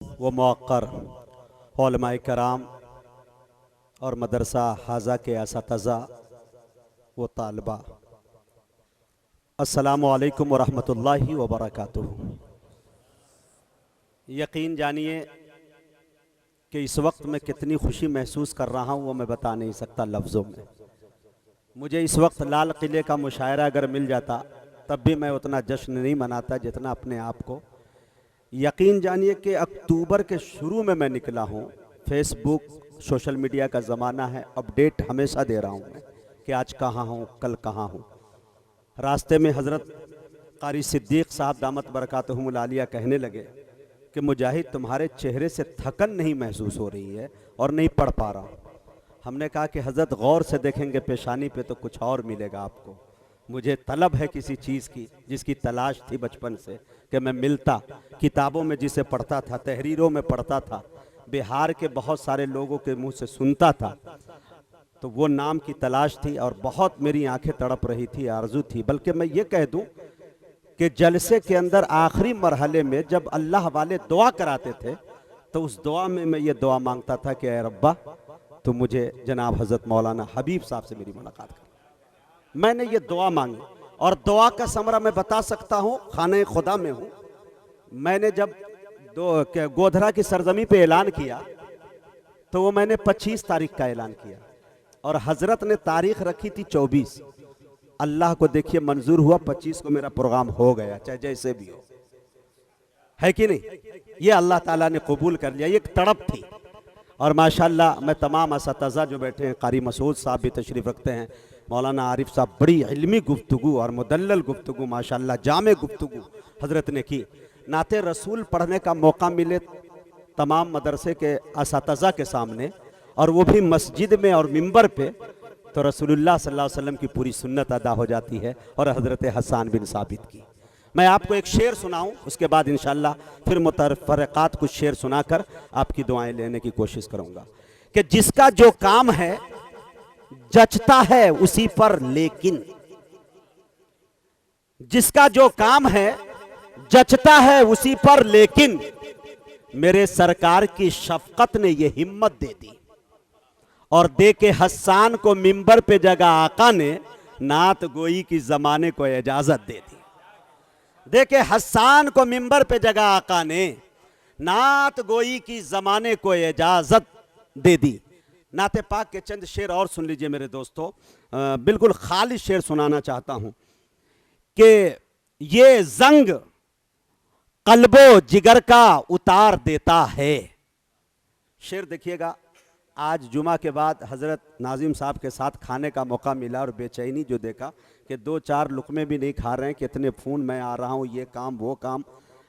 व मौक़र उलमाए कराम और मदरसा हाजा के असातिज़ा व तालबा, अस्सलामु अलैकुम व रहमतुल्लाहि व बरकातुहू। यकीन जानिए कि इस वक्त मैं कितनी खुशी महसूस कर रहा हूँ वो मैं बता नहीं सकता लफ्ज़ों में। मुझे इस वक्त लाल किले का मुशायरा अगर मिल जाता तब भी मैं उतना जश्न नहीं मनाता जितना अपने आप को। यकीन जानिए कि अक्टूबर के शुरू में मैं निकला हूँ। फेसबुक सोशल मीडिया का ज़माना है, अपडेट हमेशा दे रहा हूँ मैं कि आज कहाँ हूँ, कल कहाँ हूँ। रास्ते में हज़रत क़ारी सिद्दीक़ साहब दामत बरकातहुमुल आलिया कहने लगे कि मुजाहिद तुम्हारे चेहरे से थकन नहीं महसूस हो रही है और नहीं पढ़ पा रहा हूँ। हमने कहा कि हज़रत गौर से देखेंगे पेशानी पे तो कुछ और मिलेगा आपको। मुझे तलब है किसी चीज़ की जिसकी तलाश थी बचपन से कि मैं मिलता, किताबों में जिसे पढ़ता था, तहरीरों में पढ़ता था, बिहार के बहुत सारे लोगों के मुंह से सुनता था, तो वो नाम की तलाश थी और बहुत मेरी आंखें तड़प रही थी, आरजू थी। बल्कि मैं ये कह दूं कि जलसे के अंदर आखिरी मरहले में जब अल्लाह वाले दुआ कराते थे तो उस दुआ में मैं ये दुआ मांगता था कि ऐ रब्बा तो मुझे जनाब हज़रत मौलाना हबीब साहब से मेरी मुलाकात कर। मैंने ये दुआ मांगी और दुआ का समरा मैं बता सकता हूँ, खाने खुदा में हूँ। मैंने जब गोधरा की सरजमी पे ऐलान किया तो वो मैंने 25 तारीख का ऐलान किया और हजरत ने तारीख रखी थी 24। अल्लाह को देखिए मंजूर हुआ, 25 को मेरा प्रोग्राम हो गया, चाहे जैसे भी हो, है कि नहीं। ये अल्लाह ताला ने कबूल कर लिया, ये एक तड़प थी। और माशाल्लाह मैं तमाम असातिज़ा जो बैठे हैं, क़ारी मसूद साहब भी तशरीफ़ रखते हैं, मौलाना आरिफ साहब, बड़ी इल्मी गुफ्तगू और मुदल्लल गुफ्तगू माशाल्लाह जामे गुफ्तगू हजरत ने की। नाते रसूल पढ़ने का मौका मिले तमाम मदरसे के असातिज़ा के सामने और वो भी मस्जिद में और मिंबर पे, तो रसूलुल्लाह सल्लल्लाहु अलैहि वसल्लम की पूरी सुन्नत अदा हो जाती है और हज़रत हसन बिन साबित की। मैं आपको एक शेर सुनाऊं, उसके बाद इंशाअल्लाह फिर मुतफ़र्रिक़ात कुछ शेर सुनाकर आपकी दुआएं लेने की कोशिश करूंगा कि जिसका जो काम है जचता है उसी पर, लेकिन जिसका जो काम है जचता है उसी पर, लेकिन मेरे सरकार की शफकत ने ये हिम्मत दे दी और दे के हसन को मिंबर पे जगह आका ने नात गोई की जमाने को इजाजत दे दी। दे के हसन को मिंबर पे जगह आका ने नात गोई की जमाने को इजाजत दे दी। नाते पाक के चंद शेर और सुन लीजिए मेरे दोस्तों, बिल्कुल खाली शेर सुनाना चाहता हूं कि ये जंग कल्बो जिगर का उतार देता है। शेर देखिएगा। आज जुमा के बाद हज़रत नाजिम साहब के साथ खाने का मौका मिला और बेचैनी जो देखा कि 2-4 लुकमे भी नहीं खा रहे हैं, कितने फ़ोन मैं आ रहा हूँ, ये काम वो काम।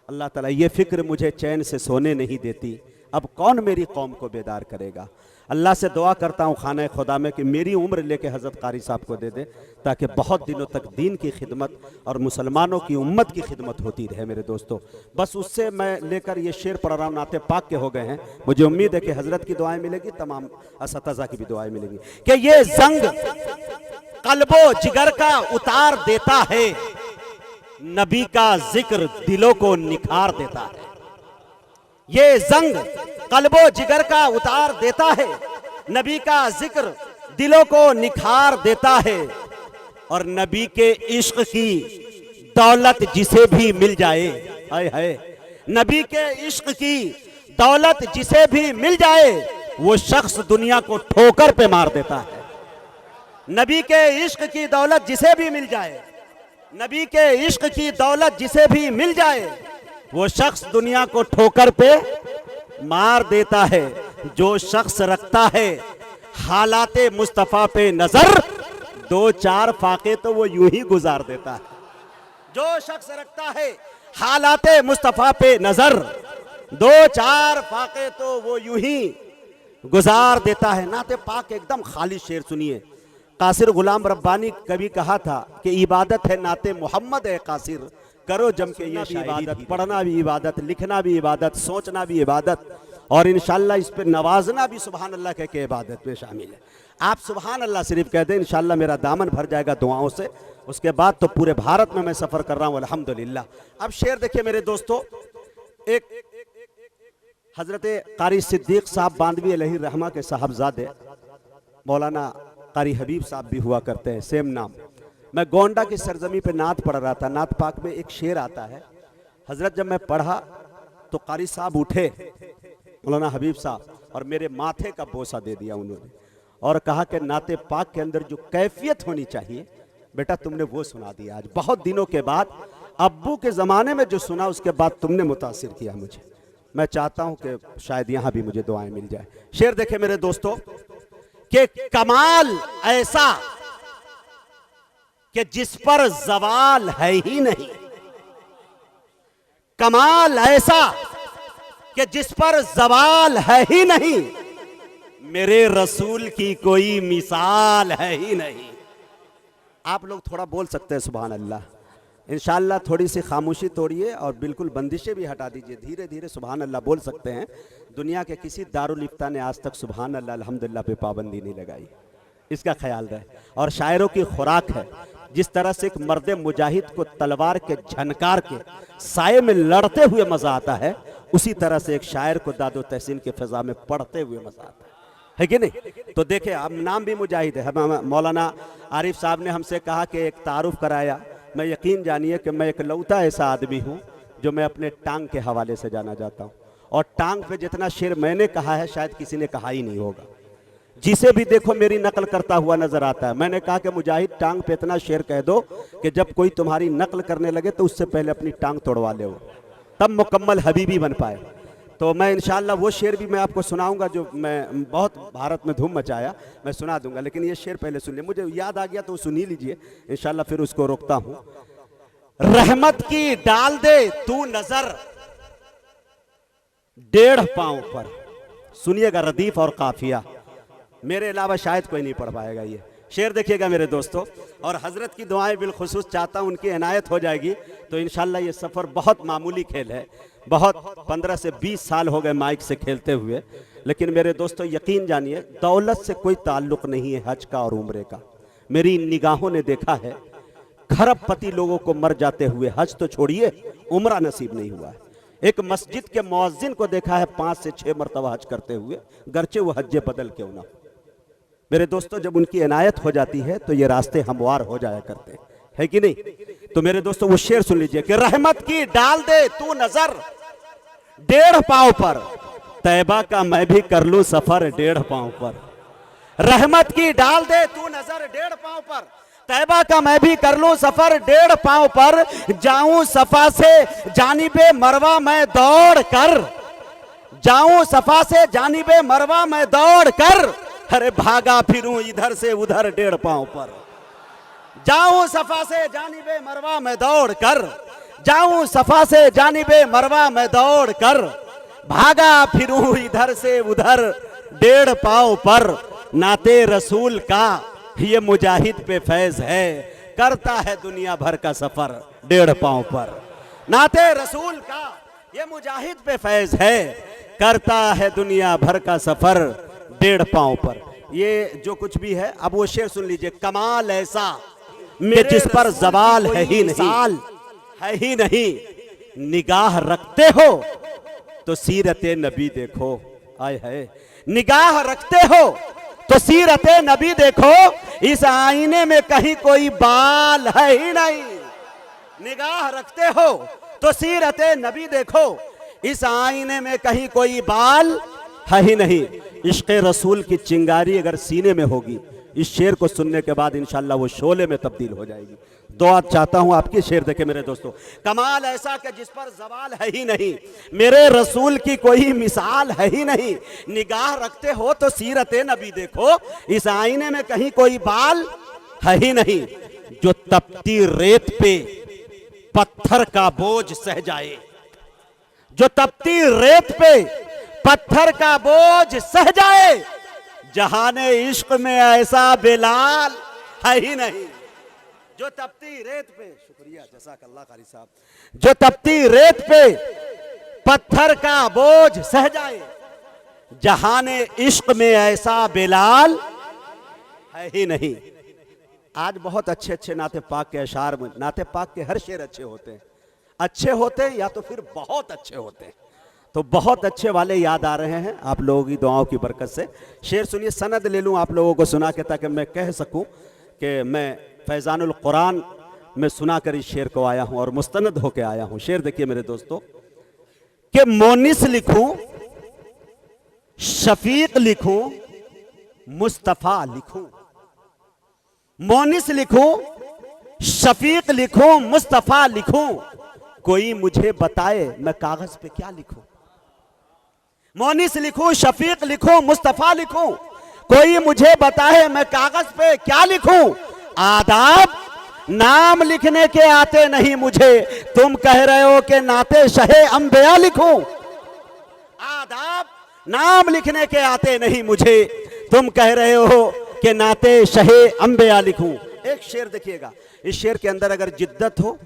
अल्लाह ताला ये फ़िक्र मुझे चैन से सोने नहीं देती, अब कौन मेरी कौम को बेदार करेगा। अल्लाह से दुआ करता हूँ खाना खुदा में कि मेरी उम्र लेके हज़रत क़ारी साहब को दे दे ताकि बहुत दिनों तक दीन की खिदमत और मुसलमानों की उम्मत की खिदमत होती रहे मेरे दोस्तों। बस उससे मैं लेकर ये शेर पढ़ रहा हूँ, नाते पाक के हो गए हैं। मुझे उम्मीद है कि हज़रत की दुआएं मिलेगी, तमाम असातिज़ा की भी दुआएं मिलेगी कि ये जंग कल्बो जिगर का उतार देता है, नबी का जिक्र दिलों को निखार देता है। ये जंग कल्बो जिगर का उतार देता है, नबी का जिक्र दिलों को निखार देता है। और नबी के इश्क की दौलत जिसे भी मिल जाए, हाय हाय, नबी के इश्क की दौलत जिसे भी मिल जाए वो शख्स दुनिया को ठोकर पे मार देता है। नबी के इश्क की दौलत जिसे भी मिल जाए, नबी के इश्क की दौलत जिसे भी मिल जाए वो शख्स दुनिया को ठोकर पे मार देता है। जो शख्स रखता है हालाते मुस्तफ़ा पे नजर, 2-4 फाके तो वो यूं ही गुजार देता है। जो शख्स रखता है हालाते मुस्तफ़ा पे नजर, 2-4 फाके तो वो यूं ही गुजार देता है। नाते पाक एकदम खाली शेर सुनिए। कासिर गुलाम रब्बानी कभी कहा था कि इबादत है नाते मोहम्मद है कासिर, करो जम के ये इबादत, पढ़ना भी इबादत, लिखना भी इबादत, सोचना भी इबादत और इंशाअल्लाह इस पे नवाजना भी सुभान अल्लाह कह के इबादत में शामिल है। आप सुभान अल्लाह सिर्फ कह दें, इंशाअल्लाह मेरा दामन भर जाएगा दुआओं से। उसके बाद तो पूरे भारत में मैं सफ़र कर रहा हूँ अल्हम्दुलिल्लाह। अब शेर देखिए मेरे दोस्तों, एक हजरत कारी सिद्दीक साहब बांदवी अलैहि रहमा के साहबजादे मौलाना कारी हबीब साहब भी हुआ करते हैं, सेम नाम। मैं गोंडा की सरजमी पे नात पढ़ रहा था। नात पाक में एक शेर आता है। हजरत जब मैं पढ़ा तो कारी साहब उठे, मौलाना हबीब साहब, और मेरे माथे का बोसा दे दिया उन्होंने और कहा कि नाते पाक के अंदर जो कैफियत होनी चाहिए बेटा तुमने वो सुना दिया। आज बहुत दिनों के बाद, अब्बू के ज़माने में जो सुना उसके बाद तुमने मुतासिर किया मुझे। मैं चाहता हूं कि शायद यहां भी मुझे दुआएं मिल जाए। शेर देखे मेरे दोस्तों कि कमाल ऐसा कि जिस पर जवाल है ही नहीं, कमाल ऐसा कि जिस पर जवाल है ही नहीं, मेरे रसूल की कोई मिसाल है ही नहीं। आप लोग थोड़ा बोल सकते हैं सुभान अल्लाह। इंशाअल्लाह थोड़ी सी खामोशी तोड़िए और बिल्कुल बंदिशें भी हटा दीजिए। धीरे धीरे सुभान अल्लाह बोल सकते हैं। दुनिया के किसी दारुल इफ्ता ने आज तक सुभान अल्लाह अल्हम्दुलिल्लाह पे पाबंदी नहीं लगाई, इसका ख्याल रहे। और शायरों की खुराक है, जिस तरह से एक मर्द मुजाहिद को तलवार के झनकार के साये में लड़ते हुए मजा आता है, उसी तरह से एक शायर को दादो तहसीन के फिजा में पढ़ते हुए मजा आता है कि नहीं? तो देखे, अब नाम भी मुजाहिद है। मौलाना आरिफ साहब ने हमसे कहा कि एक तारुफ कराया। मैं यकीन जानिए कि मैं एक लौता ऐसा आदमी हूँ जो मैं अपने टांग के हवाले से जाना जाता हूँ, और टांग पे जितना शेर मैंने कहा है शायद किसी ने कहा ही नहीं होगा। जिसे भी देखो मेरी नकल करता हुआ नजर आता है। मैंने कहा कि मुजाहिद टांग पे इतना शेर कह दो कि जब कोई तुम्हारी नकल करने लगे तो उससे पहले अपनी टांग तोड़वा ले, तब मुकम्मल हबीबी बन पाए। तो मैं इंशाअल्लाह वो शेर भी मैं आपको सुनाऊंगा जो मैं बहुत भारत में धूम मचाया, मैं सुना दूंगा। लेकिन ये शेर पहले सुन लिया, मुझे याद आ गया तो सुन ही लीजिए, इंशाअल्लाह फिर उसको रोकता हूं। रहमत की डाल दे तू नजर 1.5 पांव पर। सुनिएगा रदीफ और काफिया, मेरे अलावा शायद कोई नहीं पढ़ पाएगा ये शेर। देखिएगा मेरे दोस्तों, और हजरत की दुआएं बिलखुसूस चाहता हूं उनकी इनायत हो जाएगी तो इंशाअल्लाह ये सफ़र बहुत मामूली खेल है। बहुत 15 से 20 साल हो गए माइक से खेलते हुए, लेकिन मेरे दोस्तों यकीन जानिए दौलत से कोई ताल्लुक नहीं है हज का और उम्रे का। मेरी निगाहों ने देखा है खरबपति लोगों को मर जाते हुए, हज तो छोड़िए उम्रा नसीब नहीं हुआ है। एक मस्जिद के मुअज्जिन को देखा है 5 से 6 मरतबा हज करते हुए, गरचे वो हज बदल क्यों ना। मेरे दोस्तों जब उनकी इनायत हो जाती है तो ये रास्ते हमवार हो जाया करते है कि नहीं? तो मेरे दोस्तों वो शेर सुन लीजिए कि रहमत की डाल दे तू नजर 1.5 पांव पर, तैबा का मैं भी कर लूं सफर 1.5 पांव पर। रहमत की डाल दे तू नजर 1.5 पांव पर, तैबा का मैं भी कर लूं सफर 1.5 पांव पर। जाऊं सफा से जानिबे मरवा मैं दौड़ कर, जाऊं सफा से जानिबे मरवा मैं दौड़ कर, अरे भागा फिरूं इधर से उधर 1.5 पांव पर। जाऊं सफा से जानिबे मरवा में दौड़ कर, जाऊं सफा से जानिबे मरवा में दौड़ कर, भागा फिरूं इधर से उधर 1.5 पांव पर। नाते रसूल का ये मुजाहिद पे फैज है, करता है दुनिया भर का सफर 1.5 पांव पर। नाते रसूल का ये मुजाहिद पे फैज है, करता है दुनिया भर का सफर 1.5 पांव पर। ये जो कुछ भी है, अब वो शेर सुन लीजिए। कमाल ऐसा कि जिस पर जवाल है ही नहीं, है ही नहीं, निगाह रखते हो तो सीरत नबी देखो। आए है, निगाह रखते हो तो सीरत नबी देखो, इस आईने में कहीं कोई बाल है ही नहीं। निगाह रखते हो तो सीरत नबी देखो, इस आईने में कहीं कोई बाल है ही नहीं। इश्क़ रसूल की चिंगारी अगर सीने में होगी, इस शेर को सुनने के बाद इंशाअल्लाह वो शोले में तब्दील हो जाएगी। दुआ चाहता हूं आपकी। शेर देखे मेरे दोस्तों, कमाल ऐसा कि जिस पर जवाल है ही नहीं, मेरे रसूल की कोई मिसाल है ही नहीं। निगाह रखते हो तो सीरत नबी देखो, इस आईने में कहीं कोई बाल है ही नहीं। जो तपती रेत पे पत्थर का बोझ सह जाए, जो तपती रेत पे पत्थर का बोझ सह जाए, जहाने इश्क में ऐसा बेलाल है ही नहीं। जो तपती रेत पे, शुक्रिया जज़ाकल्लाह कारी साहब, जो तपती रेत पे पत्थर का बोझ सह जाए, जहाने इश्क में ऐसा बेलाल है ही नहीं। आज बहुत अच्छे अच्छे नाते पाक के अशार में, नाते पाक के हर शेर अच्छे होते हैं, अच्छे होते हैं या तो फिर बहुत अच्छे होते हैं। तो बहुत अच्छे वाले याद आ रहे हैं आप लोगों की दुआओं की बरकत से। शेर सुनिए, सनद ले लूँ आप लोगों को सुना के, ताकि मैं कह सकूं कि मैं फैज़ानुल कुरान में सुना कर इस शेर को आया हूं और मुस्तनद होके आया हूं। शेर देखिए मेरे दोस्तों, कि मोनिस लिखूं, शफीक लिखूं, मुस्तफ़ा लिखूं। मोनिस लिखूं, शफीक लिखूं, मुस्तफ़ा लिखूं, कोई मुझे बताए मैं कागज पे क्या लिखूं। मोनिस लिखूं, शफीक लिखूं, मुस्तफ़ा लिखूं, कोई मुझे बताए मैं कागज पे क्या लिखूं। आदाब नाम लिखने के आते नहीं मुझे, तुम कह रहे हो कि नाते शहे अंबिया लिखूं। आदाब नाम लिखने के आते नहीं मुझे, तुम कह रहे हो कि नाते शहे अंबिया लिखूं। एक शेर देखिएगा, इस शेर के अंदर अगर जिद्दत हो,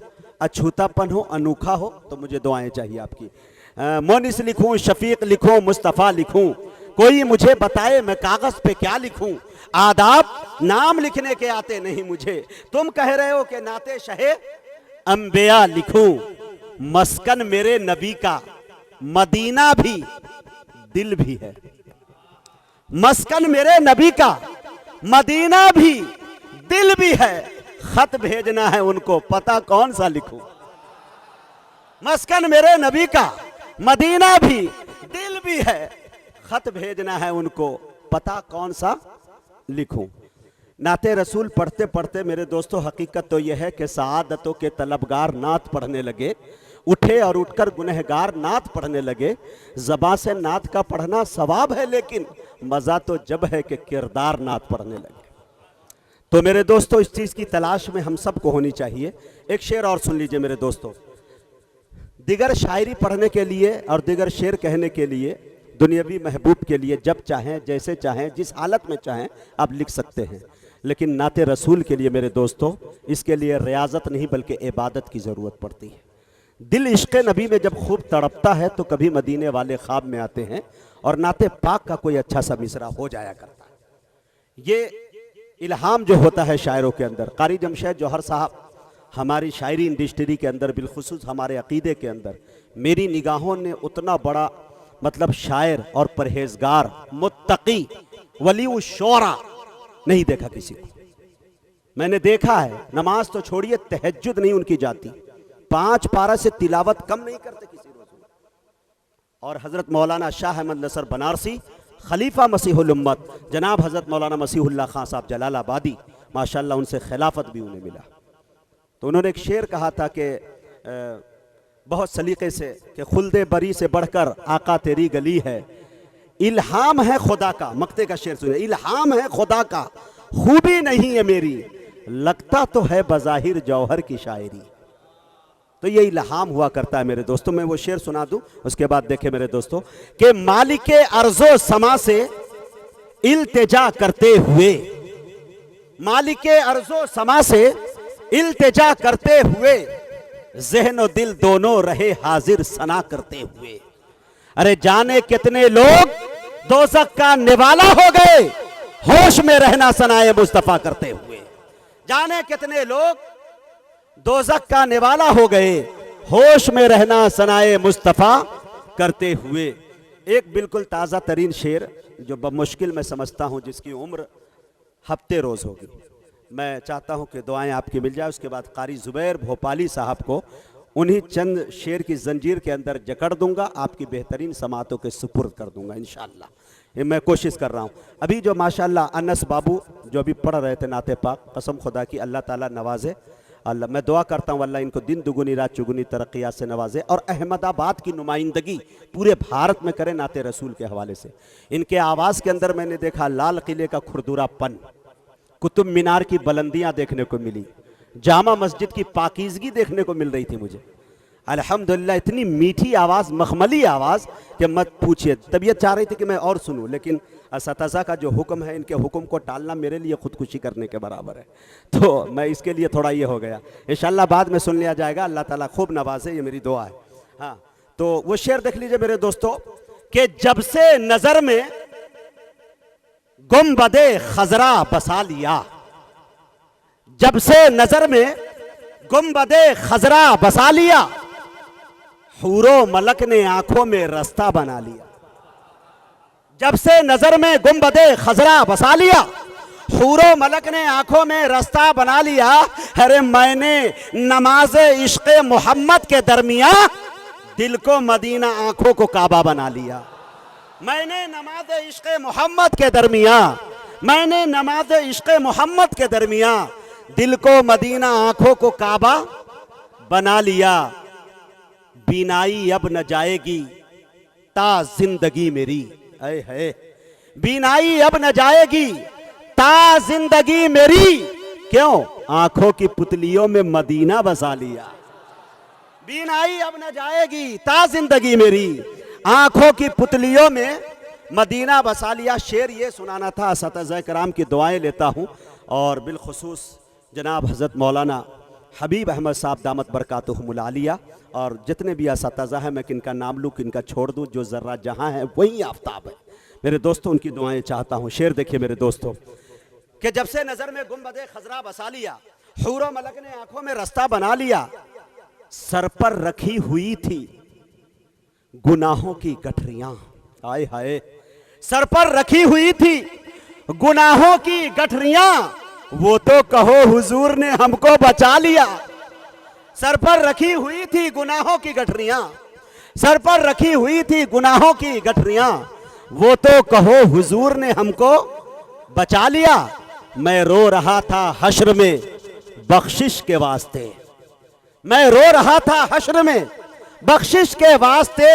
अछूतापन हो, अनोखा हो, तो मुझे दुआएं चाहिए आपकी। मोनिस लिखूं, शफीक लिखूं, मुस्तफ़ा लिखूं, कोई मुझे बताए मैं कागज पे क्या लिखूं। आदाब नाम लिखने के आते नहीं मुझे, तुम कह रहे हो कि नाते शहे अंबिया लिखूं। मस्कन मेरे नबी का मदीना भी दिल भी है। मस्कन मेरे नबी का मदीना भी दिल भी है, खत भेजना है उनको पता कौन सा लिखूं। मस्कन मेरे नबी का मदीना भी दिल भी है, खत भेजना है उनको पता कौन सा लिखूं। नाते रसूल पढ़ते पढ़ते मेरे दोस्तों, हकीकत तो यह है कि सआदतों के तलबगार नात पढ़ने लगे, उठे और उठकर गुनहगार नात पढ़ने लगे। ज़बां से नात का पढ़ना सवाब है, लेकिन मज़ा तो जब है कि किरदार नात पढ़ने लगे। तो मेरे दोस्तों, इस चीज़ की तलाश में हम सबको होनी चाहिए। एक शेर और सुन लीजिए मेरे दोस्तों। दिगर शायरी पढ़ने के लिए और दिगर शेर कहने के लिए, दुनियावी महबूब के लिए जब चाहें, जैसे चाहें, जिस हालत में चाहें आप लिख सकते हैं, लेकिन नाते रसूल के लिए मेरे दोस्तों, इसके लिए रियाजत नहीं बल्कि इबादत की ज़रूरत पड़ती है। दिल इश्क़ नबी में जब खूब तड़पता है तो कभी मदीने वाले ख्वाब में आते हैं और नाते पाक का कोई अच्छा सा मिसरा हो जाया करता है। ये इल्हाम जो होता है शायरों के अंदर, कारी जमशेद जौहर साहब हमारी शायरी इंडस्ट्री के अंदर, बिलखुसूस हमारे अकीदे के अंदर, मेरी निगाहों ने उतना बड़ा मतलब शायर और परहेजगार, मुत्तकी, वली शोरा नहीं देखा किसी को। मैंने देखा है, नमाज तो छोड़िए, तहज्जुद नहीं उनकी जाती, 5 पारा से तिलावत कम नहीं करते किसी रोज। और हजरत मौलाना शाह अहमद नसर बनारसी, खलीफा मसीहुल उम्मत जनाब हजरत मौलाना मसीहुल्लाह खान साहब जलालाबादी, माशाल्लाह उनसे खिलाफत भी उन्हें मिला। तो उन्होंने एक शेर कहा था कि बहुत सलीके से, कि खुल्दे बरी से बढ़कर आका तेरी गली है, इल्हाम है खुदा का। मक्ते का शेर सुनिए, इल्हाम है खुदा का, खूबी नहीं है मेरी, लगता तो है बज़ाहिर जौहर की शायरी। तो ये इल्हाम हुआ करता है मेरे दोस्तों। मैं वो शेर सुना दूं, उसके बाद देखें मेरे दोस्तों, कि मालिके अर्ज़ो समा से इल्तिजा करते हुए, मालिके अर्ज़ो समा से इल्तिजा करते हुए, ज़हन और दिल दोनों रहे हाजिर सना करते हुए। अरे जाने कितने लोग दोज़ख का निवाला हो गए, होश में रहना सनाए मुस्तफ़ा करते हुए। जाने कितने लोग दोज़ख का निवाला हो गए, होश में रहना सनाए मुस्तफ़ा करते हुए। एक बिल्कुल ताज़ा तरीन शेर जो बमुश्किल मैं समझता हूँ, जिसकी उम्र हफ्ते रोज़ होगी। मैं चाहता हूँ कि दुआएं आपकी मिल जाए। उसके बाद कारी ज़ुबैर भोपाली साहब को उन्हीं चंद शेर की जंजीर के अंदर जकड़ दूंगा, आपकी बेहतरीन समातों के सुपुर्द कर दूंगा इंशाअल्लाह। ये मैं कोशिश कर रहा हूँ। अभी जो माशाअल्लाह अनस बाबू जो अभी पढ़ रहे थे नाते पाक, कसम खुदा की अल्लाह ताला नवाजे। अल्लाह, मैं दुआ करता हूँ अल्लाह इनको दिन दुगुनी रात चुगुनी तरक्यात से नवाजे और अहमदाबाद की नुमाइंदगी पूरे भारत में करे नाते रसूल के हवाले से। इनके आवाज़ के अंदर मैंने देखा लाल किले का खुरदुरापन, कुतुब मीनार की बुलंदियाँ देखने को मिली, जामा मस्जिद की पाकीज़गी देखने को मिल रही थी मुझे। अल्हम्दुलिल्लाह, इतनी मीठी आवाज़, मखमली आवाज़ कि मत पूछिए। तबीयत चाह रही थी कि मैं और सुनूं, लेकिन असतज़ा का जो हुक्म है, इनके हुक्म को टालना मेरे लिए खुदकुशी करने के बराबर है। तो मैं इसके लिए थोड़ा ये हो गया। इंशाअल्लाह बाद में सुन लिया जाएगा। अल्लाह ताला खूब नवाजे, ये मेरी दुआ है। हाँ, तो वो शेर देख लीजिए मेरे दोस्तों, कि जब से नज़र में गुंबदे खजरा बसा लिया, जब से नजर में गुंबदे खजरा बसा लिया, हूरो मलक ने आंखों में रास्ता बना लिया। जब से नजर में गुंबदे खजरा बसा लिया, हूरो मलक ने आंखों में रास्ता बना लिया। अरे मैंने नमाज इश्क मोहम्मद के दरमियान दिल को मदीना, आंखों को काबा बना लिया। मैंने नमाज इश्क मोहम्मद के दरमियान, मैंने नमाज इश्क मोहम्मद के दरमियान दिल को मदीना, आंखों को काबा बना लिया। बीनाई अब न जाएगी ता जिंदगी मेरी, ऐ है बीनाई अब न जाएगी ता जिंदगी मेरी। क्यों? आंखों की पुतलियों में मदीना बसा लिया। बीनाई अब न जाएगी ता जिंदगी मेरी, आंखों की पुतलियों में मदीना बसा लिया। शेर ये सुनाना था। असतिज़ा कराम की दुआएं लेता हूँ और बिलखुसूस जनाब हज़रत मौलाना हबीब अहमद साहब दामत बरकातुहुमुल आलिया, और जितने भी असतिज़ा हैं मैं किनका नाम लूँ किनका छोड़ दूँ, जो ज़र्रा जहाँ है वही आफ्ताब है। मेरे दोस्तों उनकी दुआएं चाहता हूँ। शेर देखिए मेरे दोस्तों कि जब से नज़र में गुंबदे खजरा बसा लिया, हूरो मलक ने आंखों में रास्ता बना लिया। सर पर रखी हुई थी गुनाहों की गठरियां, आए हाय सर पर रखी हुई थी गुनाहों की गठरियां, वो तो कहो हुजूर ने हमको बचा लिया। सर पर रखी हुई थी गुनाहों की गठरियां, सर पर रखी हुई थी गुनाहों की गठरियां, वो तो कहो हुजूर ने हमको बचा लिया। मैं रो रहा था हश्र में बख्शिश के वास्ते, मैं रो रहा था हश्र में बख्शिश के वास्ते,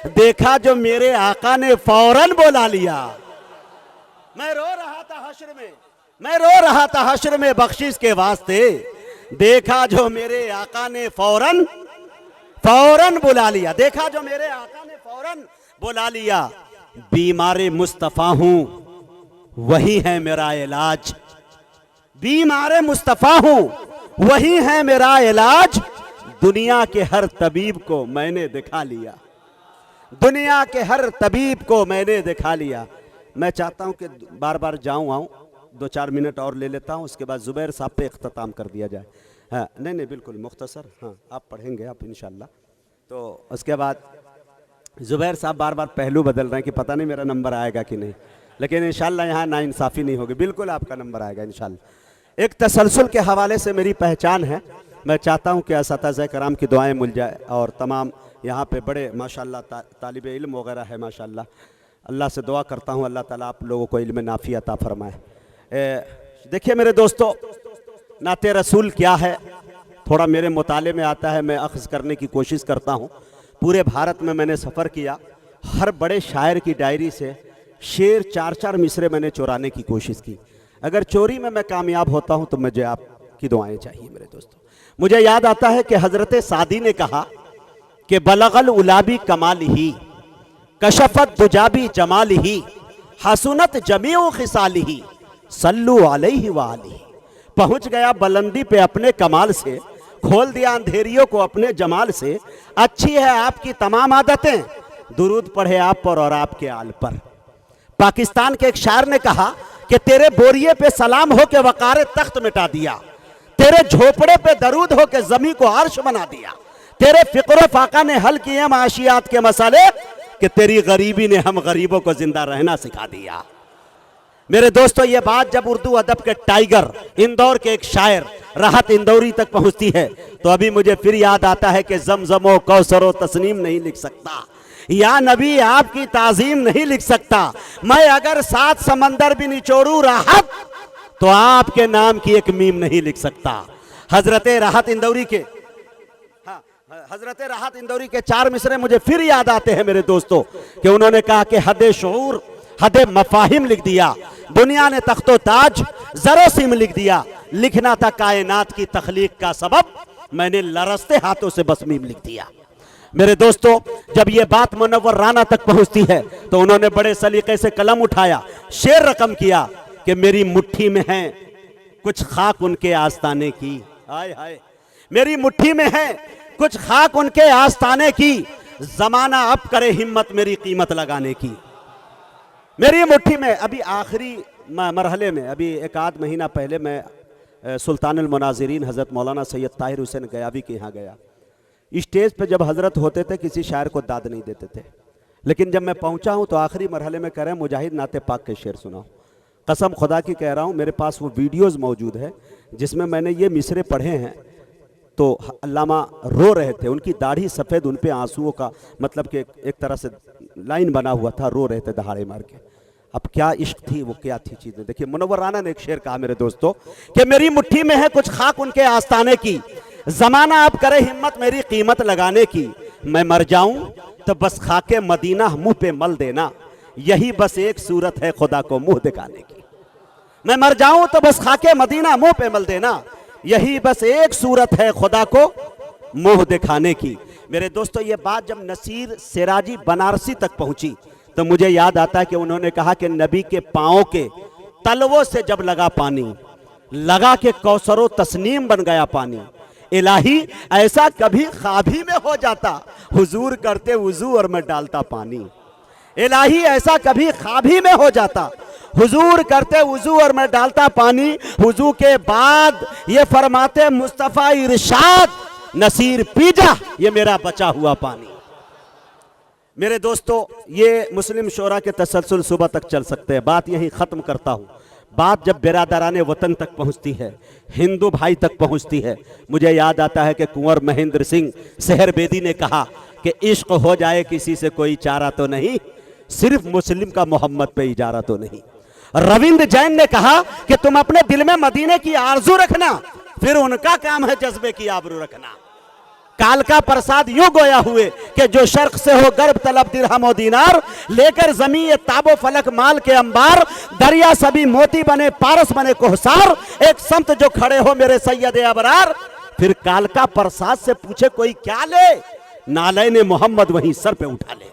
देखा जो मेरे आका ने फौरन बुला लिया। मैं रो रहा था हश्र में, मैं रो रहा था हश्र में बख्शिश के वास्ते, देखा जो मेरे आका ने फौरन फौरन बुला लिया। देखा जो मेरे आका ने फौरन बुला लिया। बीमारे मुस्तफा हूं वही है मेरा इलाज, बीमारे मुस्तफा हूं वही है मेरा इलाज। दुनिया के हर तबीब को मैंने दिखा लिया, दुनिया के हर तबीब को मैंने दिखा लिया। मैं चाहता हूं कि बार बार आऊं 2-4 मिनट और ले लेता हूं, उसके बाद जुबैर साहब पे इख्तिताम कर दिया जाए। हाँ नहीं बिल्कुल मुख्तसर, हाँ आप पढ़ेंगे आप इंशाल्लाह। तो उसके बाद जुबैर साहब बार बार पहलू बदल रहे हैं कि पता नहीं मेरा नंबर आएगा कि नहीं, लेकिन इंशाल्लाह यहाँ नाइंसाफ़ी नहीं होगी, बिल्कुल आपका नंबर आएगा इंशाल्लाह। एक तसलसल के हवाले से मेरी पहचान है। मैं चाहता हूँ कि असतिज़ा कराम की दुआएं मिल जाए, और तमाम यहाँ पे बड़े माशाल्लाह तालिब इल्म वगैरह है माशाल्लाह। अल्लाह से दुआ करता हूँ अल्लाह ताला आप लोगों को इल्म नाफ़ी अता फरमाए। देखिए मेरे दोस्तों, नाते रसूल क्या है थोड़ा मेरे मुताले में आता है, मैं अख्ज़ करने की कोशिश करता हूँ। पूरे भारत में मैंने सफ़र किया, हर बड़े शायर की डायरी से शेर 4-4 मिसरे मैंने चुराने की कोशिश की। अगर चोरी में मैं कामयाब होता हूँ तो मुझे आपकी दुआएं चाहिए मेरे दोस्तों। मुझे याद आता है कि हज़रत सादी ने कहा कि बलगल उलाबी कमाल ही कशफत दुजाबी जमाल ही हसनत जमीउ खिसाल ही सल्लु अलैहि व आलिही। पहुंच गया बुलंदी पे अपने कमाल से, खोल दिया अंधेरियों को अपने जमाल से। अच्छी है आपकी तमाम आदतें, दुरूद पढ़े आप पर और आपके आल पर। पाकिस्तान के एक शायर ने कहा कि तेरे बोरिए पे सलाम हो के वकारे तख्त मिटा दिया, तेरे झोपड़े पे दरूद हो के जमी को अर्श बना दिया, तेरे फिक्र फाका ने हल किए माशियात के मसाले, कि तेरी गरीबी ने हम गरीबों को जिंदा रहना सिखा दिया। मेरे दोस्तों, ये बात जब उर्दू अदब के टाइगर इंदौर के एक शायर राहत इंदौरी तक पहुंचती है तो अभी मुझे फिर याद आता है कि जमजमो कौसरो तस्नीम नहीं लिख सकता, या नबी आपकी ताजीम नहीं लिख सकता, मैं अगर 7 समंदर भी निचोड़ू राहत तो आपके नाम की एक मीम नहीं लिख सकता। हजरत राहत इंदौरी के हजरत राहत इंदौरी के 4 मिसरे मुझे फिर याद आते हैं मेरे दोस्तों, कि उन्होंने कहा कि हद शऊर हद मफाहिम लिख दिया, दुनिया ने तख्तो ताज जरोसीम लिख दिया, लिखना था कायनात की तख्लीक का सबब, मैंने लरसते हाथों से बस मीम लिख दिया। मेरे दोस्तों, जब ये बात मुनव्वर राना तक पहुंचती है तो उन्होंने बड़े सलीके से कलम उठाया, शेर रकम किया कि मेरी मुट्ठी में है कुछ खाक उनके आस्ताने की, हाय हाय मेरी मुट्ठी में है कुछ खाक उनके आस्ताने की, जमाना अब करे हिम्मत मेरी कीमत लगाने की। मेरी मुट्ठी में अभी आखिरी मरहले में, अभी 1-8 महीना पहले मैं सुल्तानुल मुनाज़िरीन हज़रत मौलाना सैयद ताहिर हुसैन गयावी के यहाँ गया। स्टेज पे जब हजरत होते थे किसी शायर को दाद नहीं देते थे, लेकिन जब मैं पहुंचा हूं तो आखिरी मरहले में कह रहे हैं मुजाहिद नाते पाक के शेर सुनाओ। कसम खुदा की कह रहा हूं, मेरे पास वो वीडियोस मौजूद है जिसमें मैंने ये मिसरे पढ़े हैं तो अल्लामा रो रहे थे, उनकी दाढ़ी सफ़ेद, उन पे आंसुओं का मतलब कि एक तरह से लाइन बना हुआ था, रो रहे थे दहाड़े मार के। अब क्या इश्क थी, वो क्या थी चीज़ें। देखिए मुनव्वर राना ने एक शेर कहा मेरे दोस्तों कि मेरी मुट्ठी में है कुछ खाक उनके आस्ताने की, जमाना अब करे हिम्मत मेरी कीमत लगाने की, मैं मर जाऊं तो बस खाके मदीना मुंह पे मल देना, यही बस एक सूरत है खुदा को मुंह दिखाने की। मैं मर जाऊं तो बस खाके मदीना मुंह पे मल देना, यही बस एक सूरत है खुदा को मुंह दिखाने की। मेरे दोस्तों ये बात जब नसीर सिराजी बनारसी तक पहुंची तो मुझे याद आता है कि उन्होंने कहा कि नबी के पांवों के तलवों से जब लगा पानी, लगा के कौसरो तस्नीम बन गया पानी, इलाही ऐसा कभी ख्वाबी में हो जाता, हुजूर करते वुजू और मैं डालता पानी। इलाही ऐसा कभी ख्वाबी में हो जाता, हुजूर करते वुजू और मैं डालता पानी। हुजू के बाद ये फरमाते मुस्तफ़ा इरशाद, नसीर पी जा ये मेरा बचा हुआ पानी। मेरे दोस्तों ये मुस्लिम शोरा के तसलसल सुबह तक चल सकते हैं, बात यही ख़त्म करता हूँ। बात जब बिरादराने वतन तक पहुँचती है, हिंदू भाई तक पहुँचती है, मुझे याद आता है कि कुंवर महेंद्र सिंह सेहर बेदी ने कहा कि इश्क हो जाए किसी से कोई चारा तो नहीं, सिर्फ मुस्लिम का मोहम्मद पे इजारा तो नहीं। रविंद्र जैन ने कहा कि तुम अपने दिल में मदीने की आरजू रखना, फिर उनका काम है जज्बे की आबरू रखना। कालका प्रसाद यूं गोया हुए कि जो शर्क से हो गर्ब तलब दिरहम और दीनार, लेकर जमीन ताबो फलक माल के अंबार, दरिया सभी मोती बने पारस बने कोहसार, एक संत जो खड़े हो मेरे सैयद अबरार। फिर कालका प्रसाद से पूछे कोई क्या ले, नाले ने मोहम्मद वहीं सर पे उठा ले।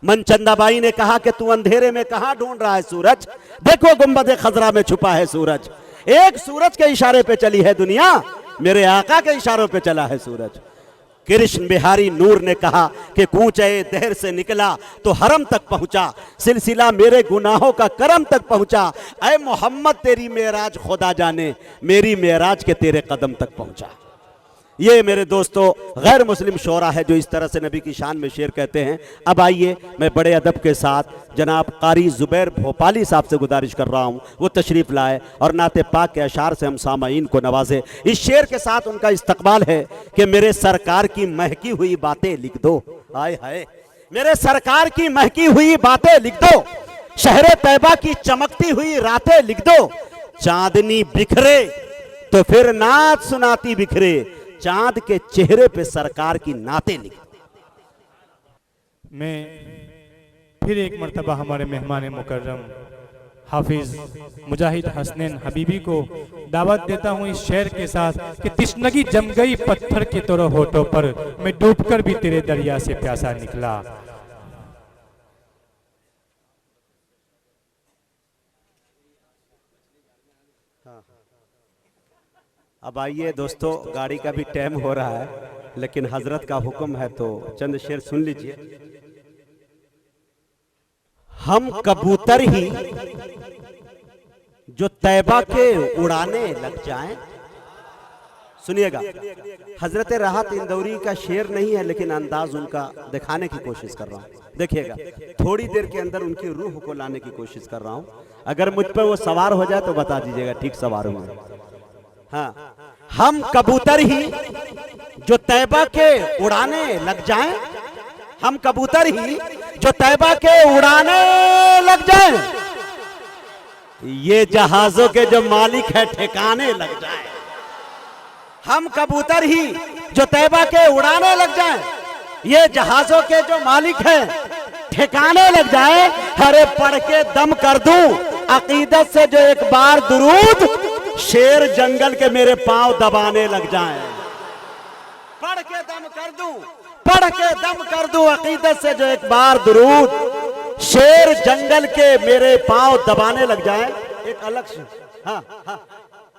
मनचंदाबाई ने कहा कि तू अंधेरे में कहां ढूंढ रहा है सूरज, देखो गुंबद खजरा में छुपा है सूरज। एक सूरज के इशारे पे चली है दुनिया, मेरे आका के इशारों पे चला है सूरज। कृष्ण बिहारी नूर ने कहा कि कूचे देर से निकला तो हरम तक पहुंचा, सिलसिला मेरे गुनाहों का करम तक पहुंचा। ऐ मोहम्मद तेरी मेराज खुदा जाने, मेरी मेराज के तेरे कदम तक पहुंचा। ये मेरे दोस्तों गैर मुस्लिम शोरा है जो इस तरह से नबी की शान में शेर कहते हैं। अब आइए मैं बड़े अदब के साथ जनाब कारी जुबैर भोपाली साहब से गुजारिश कर रहा हूँ वो तशरीफ़ लाए और नाते पाक के अशार से हम सामाईन को नवाजे। इस शेर के साथ उनका इस्तकबाल है कि मेरे सरकार की महकी हुई बातें लिख दो। आए हाय, मेरे सरकार की महकी हुई बातें लिख दो, शहरे तैयबा की चमकती हुई रातें लिख दो। चांदनी बिखरे तो फिर नात सुनाती बिखरे, चांद के चेहरे पे सरकार की नाते लिख। मैं फिर एक मर्तबा हमारे मेहमान मुकर्रम हाफिज मुजाहिद हसनैन हबीबी को दावत देता हूँ इस शेर के साथ कि तिश्नगी जम गई पत्थर की तरह होठों पर, मैं डूबकर भी तेरे दरिया से प्यासा निकला। अब आइए दोस्तों, गाड़ी का भी टाइम हो रहा है, लेकिन हजरत का हुक्म है तो चंद शेर सुन लीजिए। हम कबूतर ही जो तैबा के उड़ाने लग जाएं। सुनिएगा, हजरत राहत इंदौरी का शेर नहीं है, लेकिन अंदाज उनका दिखाने की कोशिश कर रहा हूं। देखिएगा, थोड़ी देर के अंदर उनकी रूह को लाने की कोशिश कर रहा हूं। अगर मुझ पर वो सवार हो जाए तो बता दीजिएगा ठीक सवार हुआ। हाँ, हम कबूतर ही जो तैबा के उड़ाने लग जाएं, हम कबूतर ही जो तैबा के उड़ाने लग जाएं, ये जहाजों के जो मालिक है ठिकाने लग जाएं। हम कबूतर ही जो तैबा के उड़ाने लग जाएं, ये जहाजों के जो मालिक है ठिकाने लग जाए। हरे पढ़ के दम कर दूं अकीदत से जो एक बार दुरूद, शेर जंगल के मेरे पांव दबाने लग जाएं। पढ़ के दम कर दूं, पढ़ के दम कर दूं अकीदत से जो एक बार दुरूद, शेर जंगल के मेरे पांव दबाने लग जाएं। एक अलग से हाँ हाँ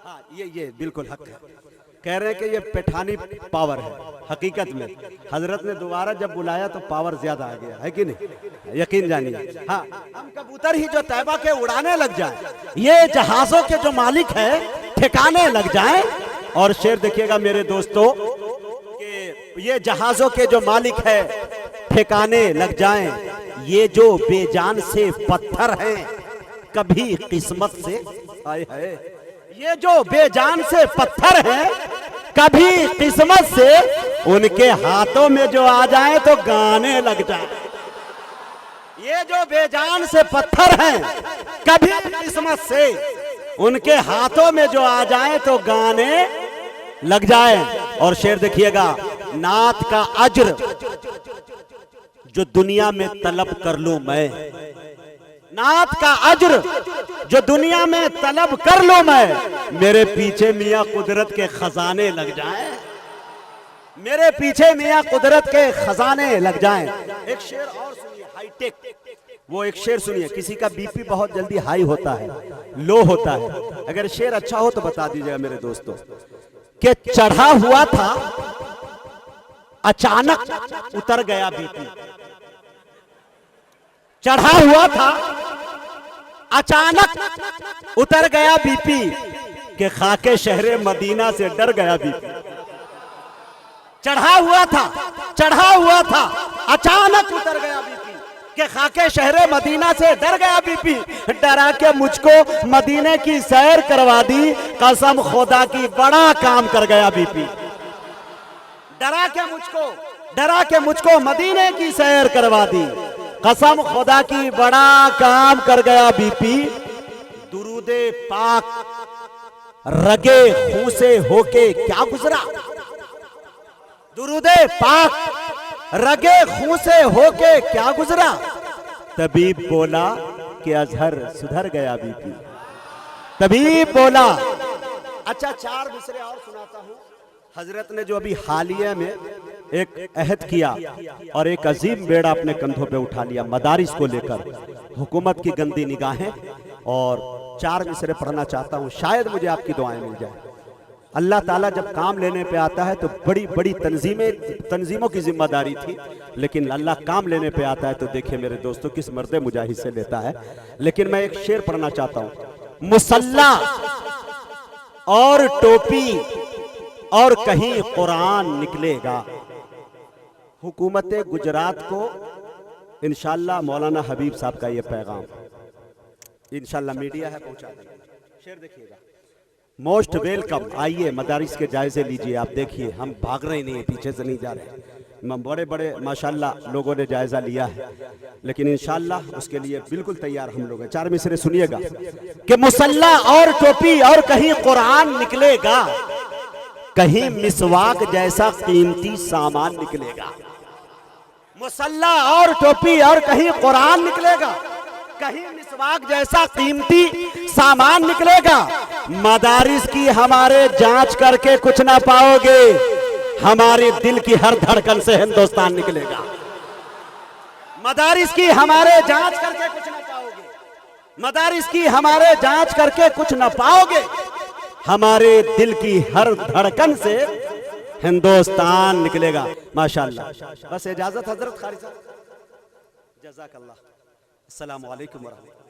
हाँ, ये बिल्कुल हक है। कह रहे हैं कि ये पैठानी पावर है। हकीकत में हजरत ने दोबारा जब बुलाया तो पावर ज्यादा आ गया है कि नहीं, यकीन जानिए। हाँ, हम कबूतर ही जो तैबा के उड़ाने लग जाएं, ये जहाजों के जो मालिक है ठिकाने लग जाएं। और शेर देखिएगा मेरे दोस्तों कि ये जहाजों के जो मालिक है ठिकाने लग जाएं, ये जो बेजान से पत्थर हैं कभी किस्मत से आए है। ये जो बेजान से पत्थर हैं कभी किस्मत से उनके हाथों में जो आ जाए तो गाने लग जाए। ये जो बेजान से पत्थर हैं कभी किस्मत से उनके हाथों में जो आ जाए तो गाने लग जाए। और शेर देखिएगा, नात का अज्र जो दुनिया में तलब कर लूं मैं, नात का अज्र जो दुनिया में तलब कर लूं मैं, मेरे पीछे मियां कुदरत के खजाने लग जाएं, मेरे पीछे मियां कुदरत के खजाने लग जाएं। एक शेर और सुनिए, हाईटेक, वो एक शेर सुनिए। किसी का बीपी बहुत जल्दी हाई होता है, लो होता है, अगर शेर अच्छा हो तो बता दीजिएगा मेरे दोस्तों। कि चढ़ा हुआ था अचानक उतर गया बीपी, चढ़ा हुआ था अचानक उतर गया बीपी, के खाके शहरे मदीना से डर गया बीपी। चढ़ा हुआ था अचानक उतर गया बीपी, के खाके शहरे मदीना से डर गया बीपी। डरा के मुझको मदीने की सैर करवा दी, कसम खुदा की बड़ा काम कर गया बीपी। डरा के मुझको मदीने की सैर करवा दी, कसम खुदा की बड़ा काम कर गया बीपी। दुरूदे पाक रगे खूं से होके क्या गुजरा, दुरूदे पाक रगे खूं से होके क्या गुजरा। तबीब बोला कि अजहर सुधर गया बीपी, तबीब बोला। अच्छा, 4 मिसरे और सुनाता हूं। हजरत ने जो अभी हालिया में एक अहद किया और एक अजीम बेड़ा अपने कंधों पे उठा लिया मदारिस को लेकर, हुकूमत की गंदी निगाहें, और 4 मिसरे पढ़ना चाहता हूं, शायद मुझे आपकी दुआएं मिल जाए। अल्लाह ताला जब काम लेने पे आता है तो बड़ी बड़ी तंजीमों की जिम्मेदारी थी, लेकिन अल्लाह काम लेने पे आता है तो देखिए मेरे दोस्तों किस मर्दे मुजाहिद से लेता है। लेकिन मैं एक शेर पढ़ना चाहता हूं। मुसल्ला और टोपी और कहीं कुरान निकलेगा। हुकूमत गुजरात को इंशाल्लाह मौलाना हबीब साहब का ये पैगाम इंशाल्लाह मीडिया है पहुंचा देंगे। शेर देखिएगा, मोस्ट वेलकम। आइए मदारिस के जायजे लीजिए। आप देखिए हम भाग रहे नहीं, पीछे से नहीं जा रहे। बड़े बड़े माशाल्लाह लोगों ने जायजा लिया है, लेकिन इंशाल्लाह उसके लिए बिल्कुल तैयार हम लोग हैं। 4 मिसरे सुनिएगा कि मुसल्ला और टोपी और कहीं कुरान निकलेगा, कहीं मिसवाक जैसा कीमती सामान निकलेगा। मुसल्ला और टोपी और कहीं कुरान निकलेगा, कहीं मिसवाक जैसा कीमती सामान निकलेगा। मदारिस की हमारे जांच करके कुछ ना पाओगे, हमारे दिल की हर धड़कन से हिंदुस्तान निकलेगा। मदारिस की हमारे जांच करके कुछ ना पाओगे, मदारिस की हमारे जांच करके कुछ ना पाओगे, हमारे दिल की हर धड़कन से हिंदुस्तान निकलेगा। माशाअल्लाह। बस इजाजत हजरत कारी साहब, जज़ाकल्लाह। अस्सलामु अलैकुम व रहमतुल्लाह।